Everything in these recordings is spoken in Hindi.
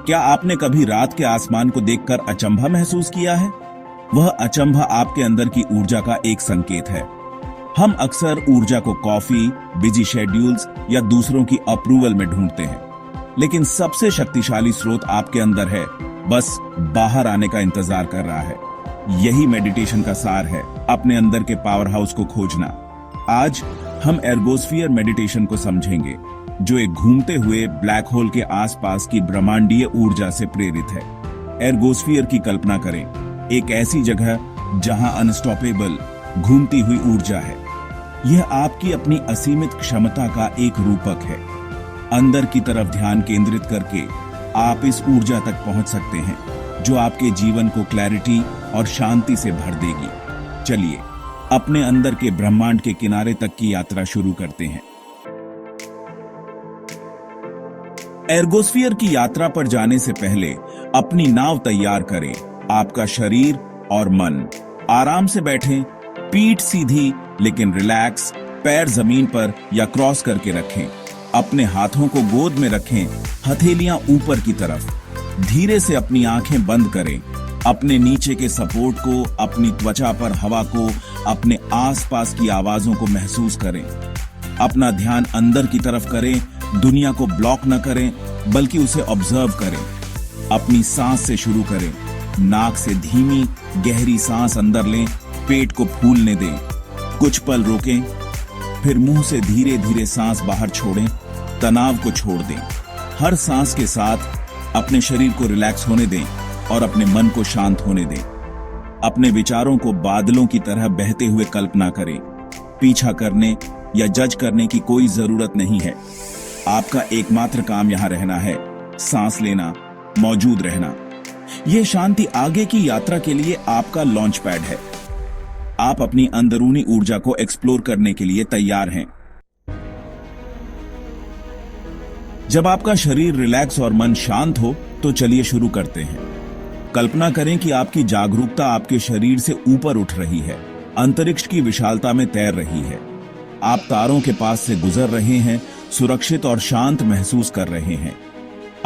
क्या आपने कभी रात के आसमान को देखकर अचंभा महसूस किया है? वह अचंभा आपके अंदर की ऊर्जा का एक संकेत है। हम अक्सर ऊर्जा को कॉफी, बिजी शेड्यूल्स या दूसरों की अप्रूवल में ढूंढते हैं, लेकिन सबसे शक्तिशाली स्रोत आपके अंदर है, बस बाहर आने का इंतजार कर रहा है। यही मेडिटेशन का सार है, अपने अंदर के पावर हाउस को खोजना। आज हम एर्गोस्फीयर मेडिटेशन को समझेंगे, जो एक घूमते हुए ब्लैक होल के आसपास की ब्रह्मांडीय ऊर्जा से प्रेरित है। एर्गोस्फीयर की कल्पना करें, एक ऐसी जगह जहां अनस्टॉपेबल घूमती हुई ऊर्जा है। यह आपकी अपनी असीमित क्षमता का एक रूपक है। अंदर की तरफ ध्यान केंद्रित करके आप इस ऊर्जा तक पहुंच सकते हैं, जो आपके जीवन को क्लैरिटी और शांति से भर देगी। चलिए अपने अंदर के ब्रह्मांड के किनारे तक की यात्रा शुरू करते हैं। एर्गोस्फीयर की यात्रा पर जाने से पहले अपनी नाव तैयार करें। आपका शरीर और मन आराम से बैठें, पीठ सीधी लेकिन रिलैक्स, पैर जमीन पर या क्रॉस करके रखें। अपने हाथों को गोद में रखें, हथेलियां ऊपर की तरफ। धीरे से अपनी आंखें बंद करें। अपने नीचे के सपोर्ट को, अपनी त्वचा पर हवा को, अपने आसपास की आवाजों को महसूस करें। अपना ध्यान अंदर की तरफ करें, दुनिया को ब्लॉक न करें, बल्कि उसे ऑब्जर्व करें। अपनी सांस से शुरू करें। नाक से धीमी गहरी सांस अंदर लें, पेट को फूलने दें। कुछ पल रोकें, फिर मुंह से धीरे धीरे सांस बाहर छोड़ें। तनाव को छोड़ दें। हर सांस के साथ अपने शरीर को रिलैक्स होने दें और अपने मन को शांत होने दें। अपने विचारों को बादलों की तरह बहते हुए कल्पना करें। पीछा करने या जज करने की कोई जरूरत नहीं है। आपका एकमात्र काम यहां रहना है, सांस लेना, मौजूद रहना। यह शांति आगे की यात्रा के लिए आपका लॉन्च पैड है। आप अपनी अंदरूनी ऊर्जा को एक्सप्लोर करने के लिए तैयार हैं। जब आपका शरीर रिलैक्स और मन शांत हो, तो चलिए शुरू करते हैं। कल्पना करें कि आपकी जागरूकता आपके शरीर से ऊपर उठ रही है, अंतरिक्ष की विशालता में तैर रही है। आप तारों के पास से गुजर रहे हैं, सुरक्षित और शांत महसूस कर रहे हैं।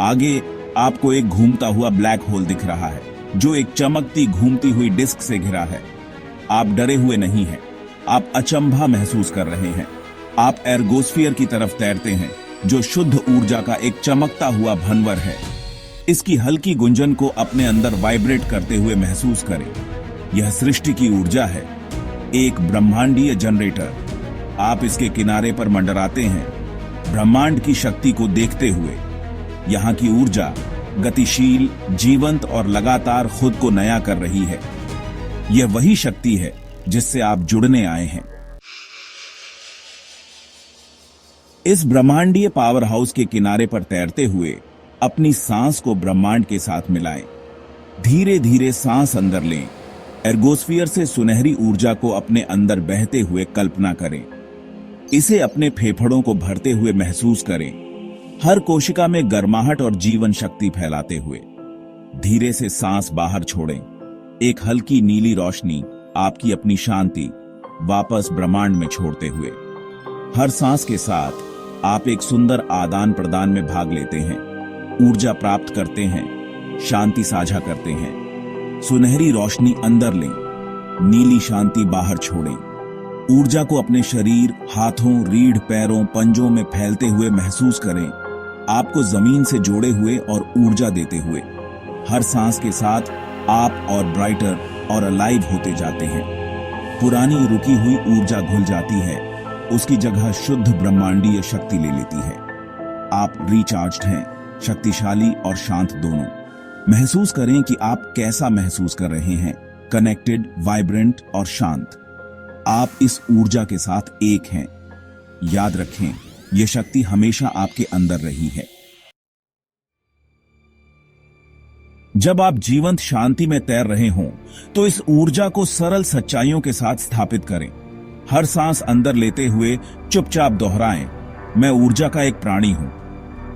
आगे आपको एक घूमता हुआ ब्लैक होल दिख रहा है, जो एक चमकती घूमती हुई डिस्क से घिरा है। आप डरे हुए नहीं हैं, आप अचंभा महसूस कर रहे हैं। आप एर्गोस्फीयर की तरफ तैरते हैं, जो शुद्ध ऊर्जा का एक चमकता हुआ भंवर है। इसकी हल्की गुंजन को अपने अंदर वाइब्रेट करते हुए महसूस करें। यह सृष्टि की ऊर्जा है, एक ब्रह्मांडीय जनरेटर। आप इसके किनारे पर मंडराते हैं, ब्रह्मांड की शक्ति को देखते हुए। यहाँ की ऊर्जा गतिशील, जीवंत और लगातार खुद को नया कर रही है। यह वही शक्ति है जिससे आप जुड़ने आए हैं। इस ब्रह्मांडीय पावर हाउस के किनारे पर तैरते हुए अपनी सांस को ब्रह्मांड के साथ मिलाएं। धीरे धीरे सांस अंदर लें। एर्गोस्फीयर से सुनहरी ऊर्जा को अपने अंदर बहते हुए कल्पना करें। इसे अपने फेफड़ों को भरते हुए महसूस करें, हर कोशिका में गर्माहट और जीवन शक्ति फैलाते हुए। धीरे से सांस बाहर छोड़ें। एक हल्की नीली रोशनी आपकी अपनी शांति वापस ब्रह्मांड में छोड़ते हुए। हर सांस के साथ आप एक सुंदर आदान प्रदान में भाग लेते हैं, ऊर्जा प्राप्त करते हैं, शांति साझा करते हैं। सुनहरी रोशनी अंदर लें, नीली शांति बाहर छोड़ें। ऊर्जा को अपने शरीर, हाथों, रीढ़, पैरों, पंजों में फैलते हुए महसूस करें, आपको जमीन से जोड़े हुए और ऊर्जा देते हुए। हर सांस के साथ आप और ब्राइटर और अलाइव होते जाते हैं। पुरानी रुकी हुई ऊर्जा घुल जाती है, उसकी जगह शुद्ध ब्रह्मांडीय शक्ति ले लेती है। आप रिचार्ज्ड हैं, शक्तिशाली और शांत दोनों। महसूस करें कि आप कैसा महसूस कर रहे हैं, कनेक्टेड, वाइब्रेंट और शांत। आप इस ऊर्जा के साथ एक हैं। याद रखें, यह शक्ति हमेशा आपके अंदर रही है। जब आप जीवंत शांति में तैर रहे हों, तो इस ऊर्जा को सरल सच्चाइयों के साथ स्थापित करें। हर सांस अंदर लेते हुए चुपचाप दोहराएं, मैं ऊर्जा का एक प्राणी हूं।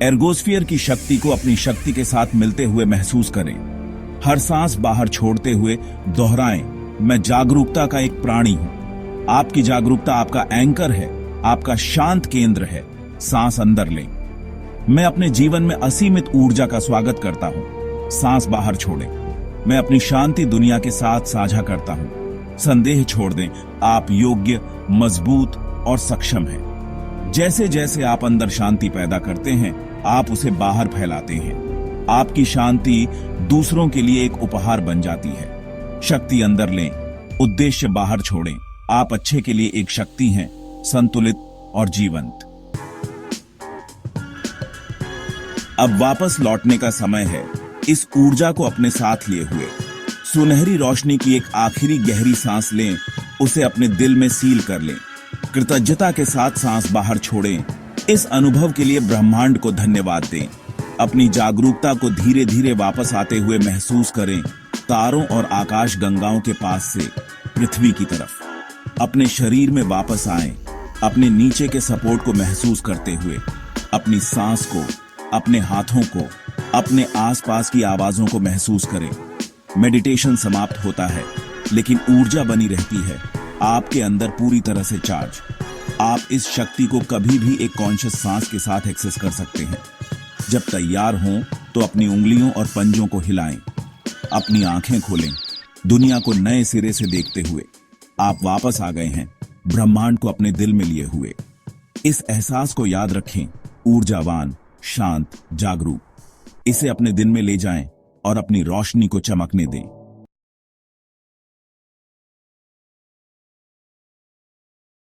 एर्गोस्फीयर की शक्ति को अपनी शक्ति के साथ मिलते हुए महसूस करें। हर सांस बाहर छोड़ते हुए दोहराएं, मैं जागरूकता का एक प्राणी हूं। आपकी जागरूकता आपका एंकर है, आपका शांत केंद्र है। सांस अंदर लें, मैं अपने जीवन में असीमित ऊर्जा का स्वागत करता हूं। सांस बाहर छोड़ें। मैं अपनी शांति दुनिया के साथ साझा करता हूं। संदेह छोड़ दें, आप योग्य, मजबूत और सक्षम हैं। जैसे जैसे आप अंदर शांति पैदा करते हैं, आप उसे बाहर फैलाते हैं। आपकी शांति दूसरों के लिए एक उपहार बन जाती है। शक्ति अंदर लें, उद्देश्य बाहर छोड़ें। आप अच्छे के लिए एक शक्ति हैं, संतुलित और जीवंत। अब वापस लौटने का समय है। इस ऊर्जा को अपने साथ लिए हुए सुनहरी रोशनी की एक आखिरी गहरी सांस लें। उसे अपने दिल में सील कर लें। कृतज्ञता के साथ सांस बाहर छोड़ें। इस अनुभव के लिए ब्रह्मांड को धन्यवाद दें। अपनी जागरूकता को धीरे धीरे वापस आते हुए महसूस करें। तारों और आकाश गंगाओं के पास से पृथ्वी की तरफ अपने शरीर में वापस आएं। अपने नीचे के सपोर्ट को महसूस करते हुए अपनी सांस को, अपने हाथों को, अपने आसपास की आवाजों को महसूस करें। मेडिटेशन समाप्त होता है, लेकिन ऊर्जा बनी रहती है आपके अंदर पूरी तरह से चार्ज। आप इस शक्ति को कभी भी एक कॉन्शियस सांस के साथ एक्सेस कर सकते हैं। जब तैयार हों तो अपनी उंगलियों और पंजों को हिलाएं। अपनी आंखें खोलें। दुनिया को नए सिरे से देखते हुए आप वापस आ गए हैं, ब्रह्मांड को अपने दिल में लिए हुए। इस एहसास को याद रखें, ऊर्जावान, शांत, जागरूक। इसे अपने दिन में ले जाएं और अपनी रोशनी को चमकने दें।